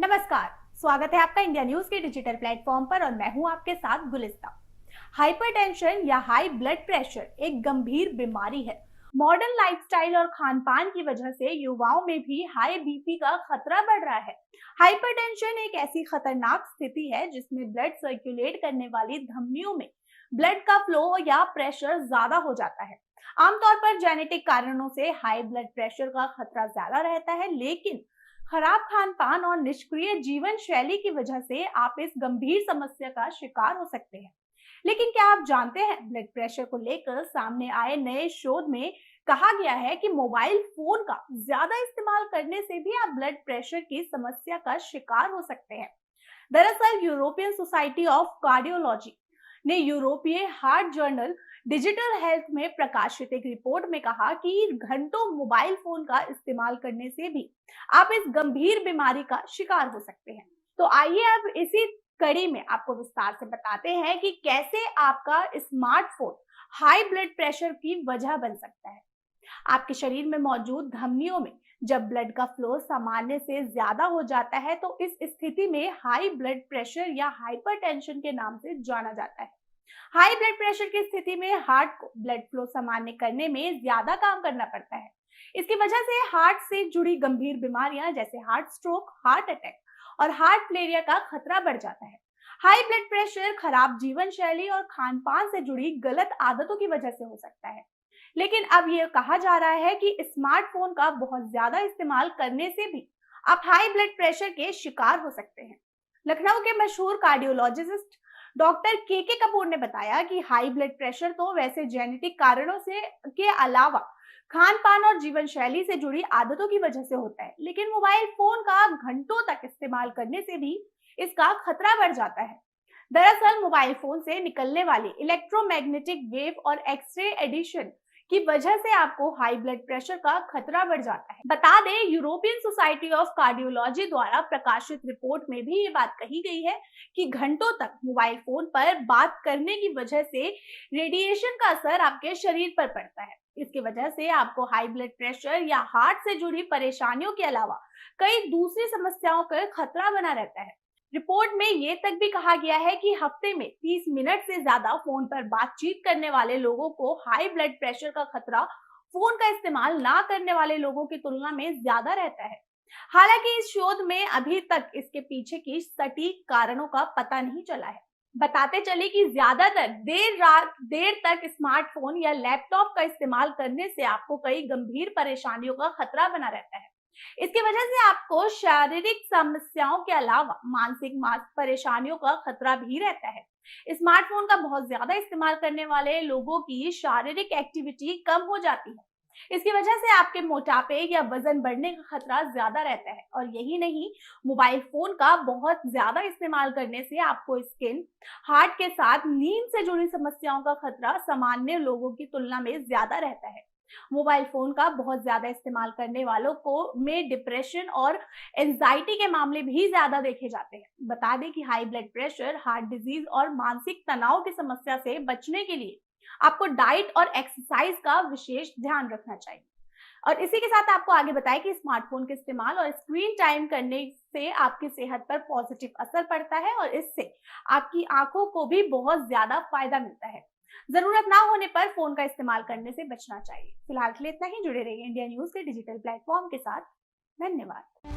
नमस्कार, स्वागत है आपका इंडिया न्यूज के डिजिटल प्लेटफॉर्म पर और मैं हूं आपके साथ गुलिस्ता। हाइपरटेंशन या हाई ब्लड प्रेशर एक गंभीर बीमारी है। मॉडर्न लाइफस्टाइल और खान-पान की वजह से युवाओं में भी हाई बीपी का खतरा बढ़ रहा है। हाइपरटेंशन एक ऐसी खतरनाक स्थिति है जिसमें ब्लड सर्कुलेट करने वाली धमनियों में ब्लड का फ्लो या प्रेशर ज्यादा हो जाता है। आमतौर पर जेनेटिक कारणों से हाई ब्लड प्रेशर का खतरा ज्यादा रहता है, लेकिन खराब खान-पान और निष्क्रिय जीवन शैली की वजह से आप इस गंभीर समस्या का शिकार हो सकते हैं। लेकिन क्या आप जानते हैं, ब्लड प्रेशर को लेकर सामने आए नए शोध में कहा गया है कि मोबाइल फोन का ज्यादा इस्तेमाल करने से भी आप ब्लड प्रेशर की समस्या का शिकार हो सकते हैं। दरअसल यूरोपियन सोसाइटी ऑफ कार्डियोलॉजी ने यूरोपीय हार्ट जर्नल डिजिटल हेल्थ में प्रकाशित एक रिपोर्ट में कहा कि घंटों मोबाइल फोन का इस्तेमाल करने से भी आप इस गंभीर बीमारी का शिकार हो सकते हैं। तो आइए अब इसी कड़ी में आपको विस्तार से बताते हैं कि कैसे आपका स्मार्टफोन हाई ब्लड प्रेशर की वजह बन सकता है। आपके शरीर में मौजूद धमनियों में जब ब्लड का फ्लो सामान्य से ज्यादा हो जाता है तो इस स्थिति में हाई ब्लड प्रेशर या हाइपरटेंशन के नाम से जाना जाता है। हाई ब्लड प्रेशर की स्थिति में हार्ट को ब्लड फ्लो सामान्य करने में ज्यादा काम करना पड़ता है। इसकी वजह से हार्ट से जुड़ी गंभीर बीमारियां जैसे हार्ट स्ट्रोक, हार्ट अटैक और हार्ट फेलियर का खतरा बढ़ जाता है। हाई ब्लड प्रेशर खराब जीवन शैली और खान पान से जुड़ी गलत आदतों की वजह से हो सकता है। लेकिन अब यह कहा जा रहा है कि स्मार्टफोन का बहुत ज्यादा इस्तेमाल करने से भी आप हाई ब्लड प्रेशर के शिकार हो सकते हैं। लखनऊ के मशहूर कार्डियोलॉजिस्ट डॉक्टर के कपूर ने बताया कि हाई ब्लड प्रेशर तो वैसे जेनेटिक कारणों से के अलावा खान पान और जीवन शैली से जुड़ी आदतों की वजह से होता है, लेकिन मोबाइल फोन का घंटों तक इस्तेमाल करने से भी इसका खतरा बढ़ जाता है। दरअसल मोबाइल फोन से निकलने वाली इलेक्ट्रोमैग्नेटिक वेव और एक्सरे एडिशन की वजह से आपको हाई ब्लड प्रेशर का खतरा बढ़ जाता है। बता दें, यूरोपियन सोसाइटी ऑफ कार्डियोलॉजी द्वारा प्रकाशित रिपोर्ट में भी ये बात कही गई है कि घंटों तक मोबाइल फोन पर बात करने की वजह से रेडिएशन का असर आपके शरीर पर पड़ता है। इसकी वजह से आपको हाई ब्लड प्रेशर या हार्ट से जुड़ी परेशानियों के अलावा कई दूसरी समस्याओं का खतरा बना रहता है। रिपोर्ट में ये तक भी कहा गया है कि हफ्ते में 30 मिनट से ज्यादा फोन पर बातचीत करने वाले लोगों को हाई ब्लड प्रेशर का खतरा फोन का इस्तेमाल ना करने वाले लोगों की तुलना में ज्यादा रहता है। हालांकि इस शोध में अभी तक इसके पीछे की सटीक कारणों का पता नहीं चला है। बताते चले कि ज्यादातर देर तक स्मार्टफोन या लैपटॉप का इस्तेमाल करने से आपको कई गंभीर परेशानियों का खतरा बना रहता है। इसकी वजह से आपको शारीरिक समस्याओं के अलावा मानसिक परेशानियों का खतरा भी रहता है। स्मार्टफोन का बहुत ज्यादा इस्तेमाल करने वाले लोगों की शारीरिक एक्टिविटी कम हो जाती है। इसकी वजह से आपके मोटापे या वजन बढ़ने का खतरा ज्यादा रहता है। और यही नहीं, मोबाइल फोन का बहुत ज्यादा इस्तेमाल करने से आपको स्किन, हार्ट के साथ नींद से जुड़ी समस्याओं का खतरा सामान्य लोगों की तुलना में ज्यादा रहता है। मोबाइल फोन का बहुत ज्यादा इस्तेमाल करने वालों को में डिप्रेशन और एंजाइटी के मामले भी ज्यादा देखे जाते हैं। बता दें कि high blood pressure, heart disease और मानसिक तनाव की समस्या से बचने के लिए आपको डाइट और एक्सरसाइज का विशेष ध्यान रखना चाहिए। और इसी के साथ आपको आगे बताएं कि स्मार्टफोन के इस्तेमाल और स्क्रीन टाइम करने से आपकी सेहत पर पॉजिटिव असर पड़ता है और इससे आपकी आंखों को भी बहुत ज्यादा फायदा मिलता है। जरूरत ना होने पर फोन का इस्तेमाल करने से बचना चाहिए। फिलहाल के लिए इतना ही। जुड़े रहिए इंडिया न्यूज के डिजिटल प्लेटफॉर्म के साथ। धन्यवाद।